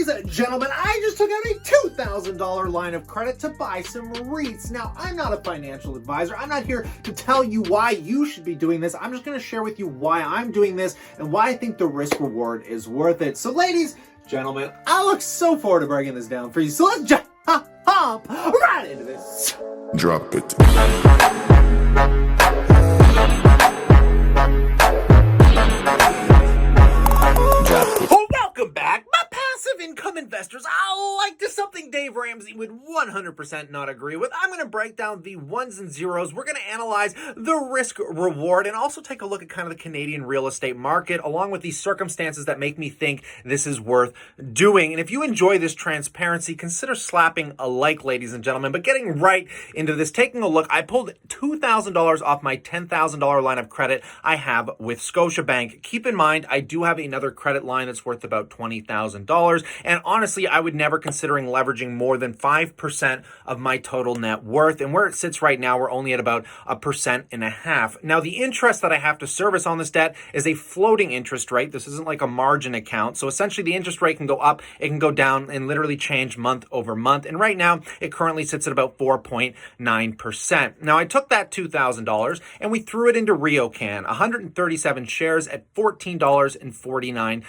ladies and gentlemen, I just took out a $2,000 line of credit to buy some REITs. Now, I'm not a financial advisor. I'm not here to tell you why you should be doing this. I'm just going to share with you why I'm doing this and why I think the risk reward is worth it. So, ladies, gentlemen, I look so forward to breaking this down for you. So let's just hop right into this. Drop it. Welcome back, my passive income investors. I like this something Dave Ramsey would 100% not agree with. I'm going to break down the ones and zeros. We're going to analyze the risk reward and also take a look at kind of the Canadian real estate market along with the circumstances that make me think this is worth doing. And if you enjoy this transparency, consider slapping a like, ladies and gentlemen. But getting right into this, taking a look, I pulled $2,000 off my $10,000 line of credit I have with Scotiabank. Keep in mind, I do have another credit line that's worth about $20,000. And honestly, I would never considering leveraging more than 5% of my total net worth. And where it sits right now, we're only at about 1.5%. Now, the interest that I have to service on this debt is a floating interest rate. This isn't like a margin account. So essentially, the interest rate can go up, it can go down, and literally change month over month. And right now, it currently sits at about 4.9%. Now, I took that $2,000 and we threw it into REI.un, 137 shares at $14.49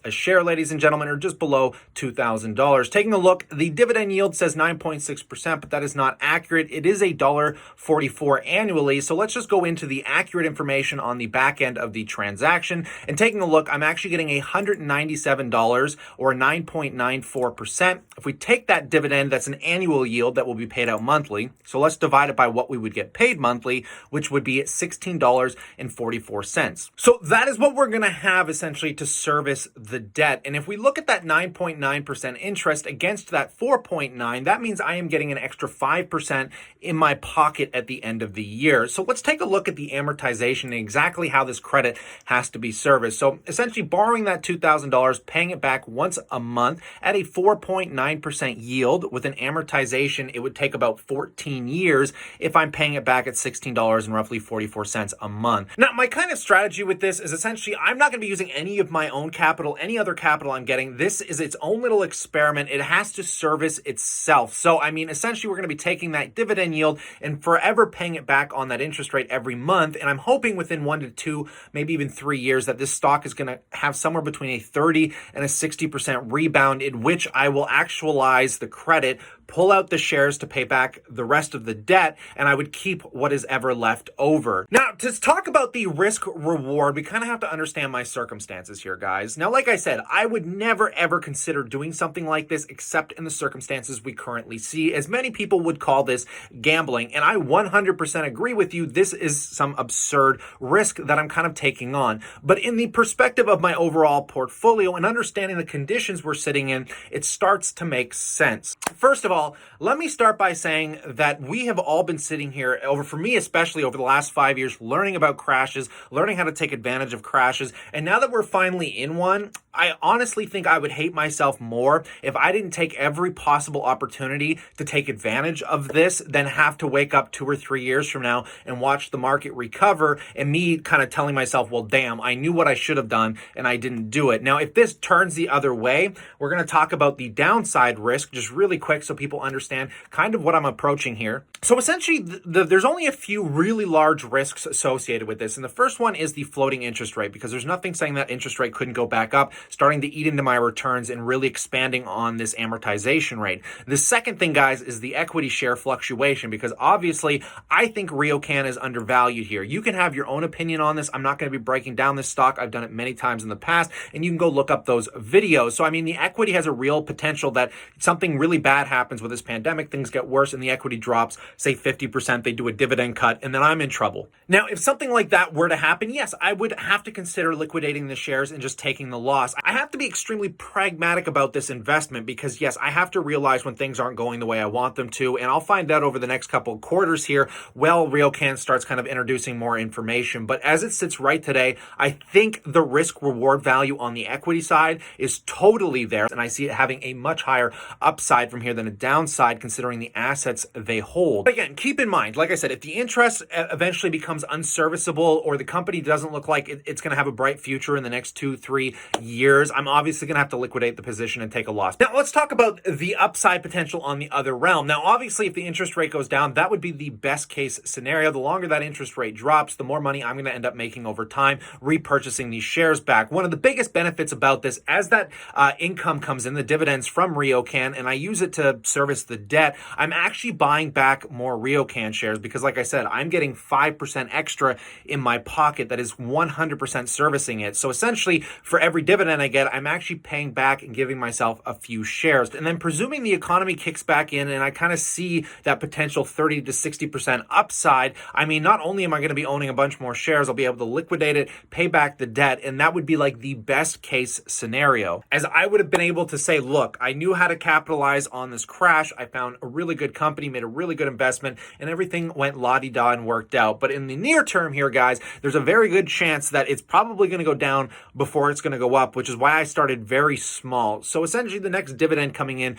a share, ladies and gentlemen, or just below $2,000. Taking a look, the dividend yield says 9.6%, but that is not accurate. It is $1.44 annually. So let's just go into the accurate information on the back end of the transaction. And taking a look, I'm actually getting $197 or 9.94%. If we take that dividend, that's an annual yield that will be paid out monthly. So let's divide it by what we would get paid monthly, which would be $16.44. So that is what we're going to have essentially to service the debt. And if we look at that 9.9% interest against that 4.9, that means I am getting an extra 5% in my pocket at the end of the year. So let's take a look at the amortization and exactly how this credit has to be serviced. So essentially borrowing that $2,000, paying it back once a month at a 4.9% yield with an amortization, it would take about 14 years if I'm paying it back at $16 and roughly 44 cents a month. Now, my kind of strategy with this is essentially I'm not going to be using any of my own capital, any other capital I'm getting. This is its own little experiment. It has to service itself. So, I mean, essentially, we're going to be taking that dividend yield and forever paying it back on that interest rate every month. And I'm hoping within 1 to 2, maybe even 3 years, that this stock is going to have somewhere between a 30 and a 60% rebound, in which I will actualize the credit, pull out the shares to pay back the rest of the debt, and I would keep what is ever left over. Now, to talk about the risk reward, we kind of have to understand my circumstances here, guys. Now, like I said, I would never ever consider doing something like this except in the circumstances we currently see, as many people would call this gambling. And I 100% agree with you. This is some absurd risk that I'm kind of taking on. But in the perspective of my overall portfolio and understanding the conditions we're sitting in, it starts to make sense. First of all, let me start by saying that we have all been sitting here for me especially over the last 5 years, learning about crashes, learning how to take advantage of crashes. And now that we're finally in one, I honestly think I would hate myself more if I didn't take every possible opportunity to take advantage of this than have to wake up 2 or 3 years from now and watch the market recover and me kind of telling myself, well, damn, I knew what I should have done and I didn't do it. Now, if this turns the other way, we're going to talk about the downside risk just really quick so people understand kind of what I'm approaching here. So essentially, there's only a few really large risks associated with this. And the first one is the floating interest rate, because there's nothing saying that interest rate couldn't go back up, starting to eat into my returns and really expanding on this amortization rate. The second thing, guys, is the equity share fluctuation, because obviously I think REI.un is undervalued here. You can have your own opinion on this. I'm not going to be breaking down this stock. I've done it many times in the past, and you can go look up those videos. So, I mean, the equity has a real potential that something really bad happens with this pandemic, things get worse, and the equity drops, say 50%, they do a dividend cut, and then I'm in trouble. Now, if something like that were to happen, yes, I would have to consider liquidating the shares and just taking the loss. I have to be extremely pragmatic about this investment because, yes, I have to realize when things aren't going the way I want them to, and I'll find out over the next couple of quarters here, well, REI.un starts kind of introducing more information. But as it sits right today, I think the risk-reward value on the equity side is totally there, and I see it having a much higher upside from here than a downside considering the assets they hold. But again, keep in mind, like I said, if the interest eventually becomes unserviceable or the company doesn't look like it's going to have a bright future in the next 2-3 years, years, I'm obviously going to have to liquidate the position and take a loss. Now, let's talk about the upside potential on the other realm. Now, obviously, if the interest rate goes down, that would be the best case scenario. The longer that interest rate drops, the more money I'm going to end up making over time, repurchasing these shares back. One of the biggest benefits about this, as that income comes in, the dividends from REIT.un, and I use it to service the debt, I'm actually buying back more REIT.un shares because, like I said, I'm getting 5% extra in my pocket that is 100% servicing it. So essentially, for every dividend I get, I'm actually paying back and giving myself a few shares. And then presuming the economy kicks back in and I kind of see that potential 30 to 60% upside, I mean, not only am I going to be owning a bunch more shares, I'll be able to liquidate it, pay back the debt, and that would be like the best case scenario. As I would have been able to say, look, I knew how to capitalize on this crash. I found a really good company, made a really good investment, and everything went la-di-da and worked out. But in the near term here, guys, there's a very good chance that it's probably going to go down before it's going to go up, which is why I started very small. So essentially the next dividend coming in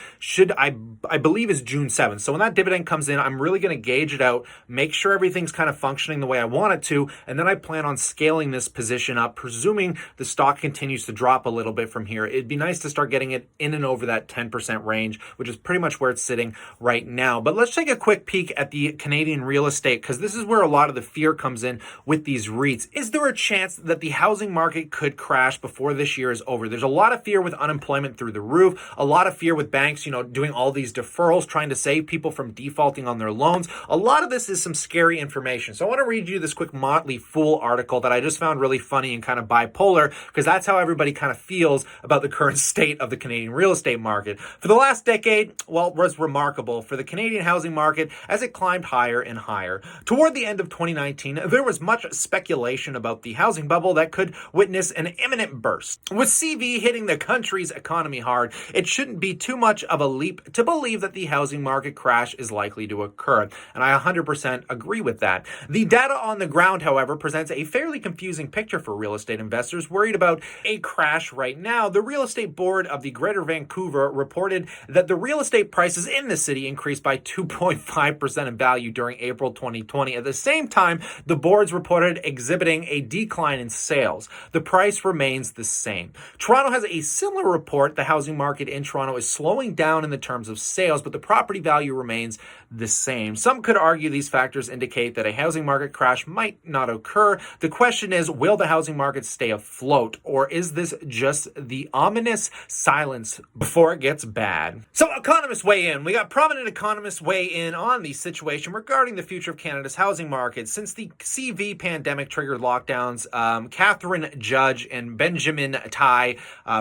I believe is June 7th. So when that dividend comes in, I'm really going to gauge it out, make sure everything's kind of functioning the way I want it to, and then I plan on scaling this position up, presuming the stock continues to drop a little bit from here. It'd be nice to start getting it in and over that 10% range, which is pretty much where it's sitting right now. But let's take a quick peek at the Canadian real estate, because this is where a lot of the fear comes in with these REITs. Is there a chance that the housing market could crash before this year is over? There's a lot of fear with unemployment through the roof, a lot of fear with banks, doing all these deferrals, trying to save people from defaulting on their loans. A lot of this is some scary information. So I want to read you this quick Motley Fool article that I just found really funny and kind of bipolar, because that's how everybody kind of feels about the current state of the Canadian real estate market. For the last decade, well, it was remarkable for the Canadian housing market as it climbed higher and higher. Toward the end of 2019, there was much speculation about the housing bubble that could witness an imminent burst. With CV hitting the country's economy hard, it shouldn't be too much of a leap to believe that the housing market crash is likely to occur. And I 100% agree with that. The data on the ground, however, presents a fairly confusing picture for real estate investors worried about a crash right now. The Real Estate Board of the Greater Vancouver reported that the real estate prices in the city increased by 2.5% in value during April 2020. At the same time, the boards reported exhibiting a decline in sales. The price remains the same. Toronto has a similar report. The housing market in Toronto is slowing down in the terms of sales, but the property value remains the same. Some could argue these factors indicate that a housing market crash might not occur. The question is, will the housing market stay afloat, or is this just the ominous silence before it gets bad? So economists weigh in. We got prominent economists weigh in on the situation regarding the future of Canada's housing market. Since the CV pandemic triggered lockdowns, Catherine Judge and Benjamin Tai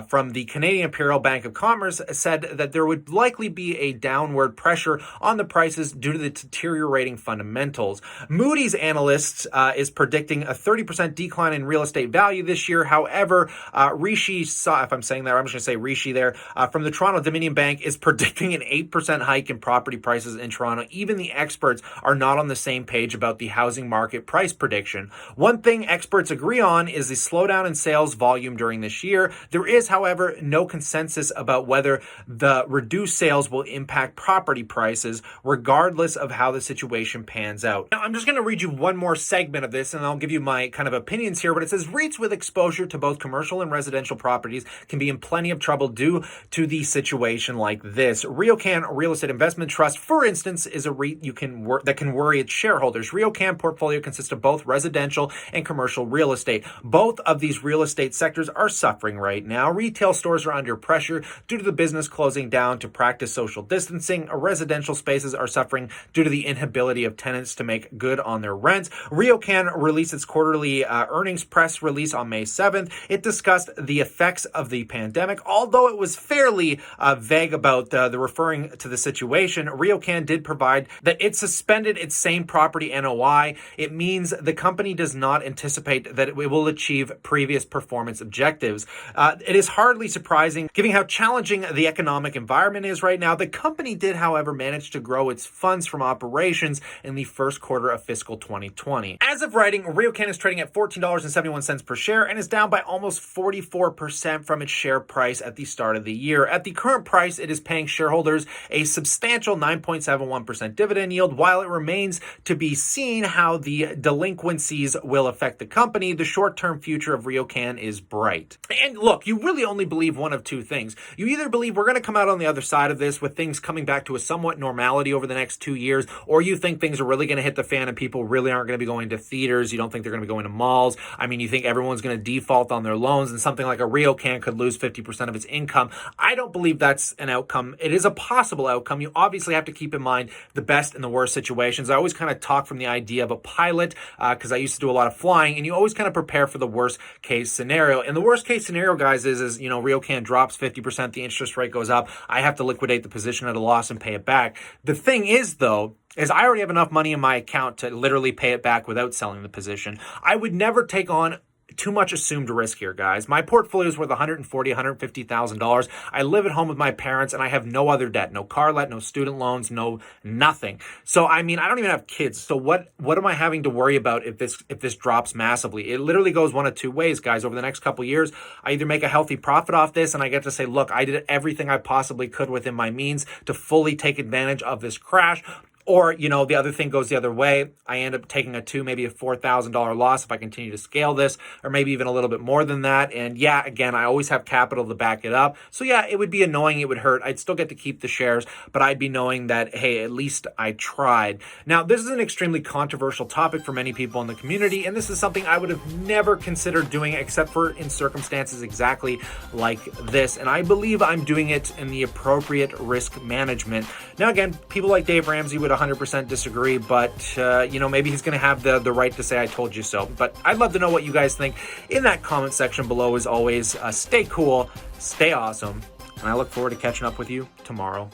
from the Canadian Imperial Bank of Commerce said that there would likely be a downward pressure on the prices due to the deteriorating fundamentals. Moody's analysts is predicting a 30% decline in real estate value this year. However, Rishi, if I'm saying that, I'm just going to say Rishi there, from the Toronto Dominion Bank is predicting an 8% hike in property prices in Toronto. Even the experts are not on the same page about the housing market price prediction. One thing experts agree on is the slowdown in sales volume during this year. There is, however, no consensus about whether the reduced sales will impact property prices, regardless of how the situation pans out. Now, I'm just going to read you one more segment of this, and I'll give you my kind of opinions here, but it says REITs with exposure to both commercial and residential properties can be in plenty of trouble due to the situation like this. REIT.un Real Estate Investment Trust, for instance, is a REIT that can worry its shareholders. REIT.un portfolio consists of both residential and commercial real estate. Both of these real estate sectors are suffering right now. Retail stores are under pressure due to the business closing down to practice social distancing. Residential spaces are suffering due to the inability of tenants to make good on their rents. REIT.un released its quarterly earnings press release on May 7th. It discussed the effects of the pandemic. Although it was fairly vague about the referring to the situation, REIT.un did provide that it suspended its same property NOI. It means the company does not anticipate that it will achieve previous performance objectives. It is hardly surprising, given how challenging the economic environment is right now. The company did, however, manage to grow its funds from operations in the first quarter of fiscal 2020. As of writing, REIT.un is trading at $14.71 per share and is down by almost 44% from its share price at the start of the year. At the current price, it is paying shareholders a substantial 9.71% dividend yield. While it remains to be seen how the delinquencies will affect the company, the short-term future of REIT.un is bright. And look, you really only believe one of two things. You either believe we're going to come out on the other side of this with things coming back to a somewhat normality over the next 2 years, or you think things are really going to hit the fan and people really aren't going to be going to theaters. You don't think they're going to be going to malls. I mean, you think everyone's going to default on their loans and something like a REIT could lose 50% of its income. I don't believe that's an outcome. It is a possible outcome. You obviously have to keep in mind the best and the worst situations. I always kind of talk from the idea of a pilot because I used to do a lot of flying, and you always kind of prepare for the worst case scenario. And the worst case scenario, guys, is REIT drops 50%, the interest rate goes up. I have to liquidate the position at a loss and pay it back. The thing is, though, is I already have enough money in my account to literally pay it back without selling the position. I would never take on too much assumed risk here, guys. My portfolio is worth $140,000, $150,000. I live at home with my parents and I have no other debt, no car debt, no student loans, no nothing. So, I mean, I don't even have kids. So what am I having to worry about if this drops massively? It literally goes one of two ways, guys. Over the next couple of years, I either make a healthy profit off this and I get to say, look, I did everything I possibly could within my means to fully take advantage of this crash. Or, the other thing goes the other way. I end up taking a maybe a $4,000 loss if I continue to scale this, or maybe even a little bit more than that. And yeah, again, I always have capital to back it up. So yeah, it would be annoying. It would hurt. I'd still get to keep the shares, but I'd be knowing that, hey, at least I tried. Now, this is an extremely controversial topic for many people in the community, and this is something I would have never considered doing except for in circumstances exactly like this. And I believe I'm doing it in the appropriate risk management. Now, again, people like Dave Ramsey would 100% disagree, but maybe he's going to have the right to say I told you so. But I'd love to know what you guys think in that comment section below. As always, stay cool, stay awesome, and I look forward to catching up with you tomorrow.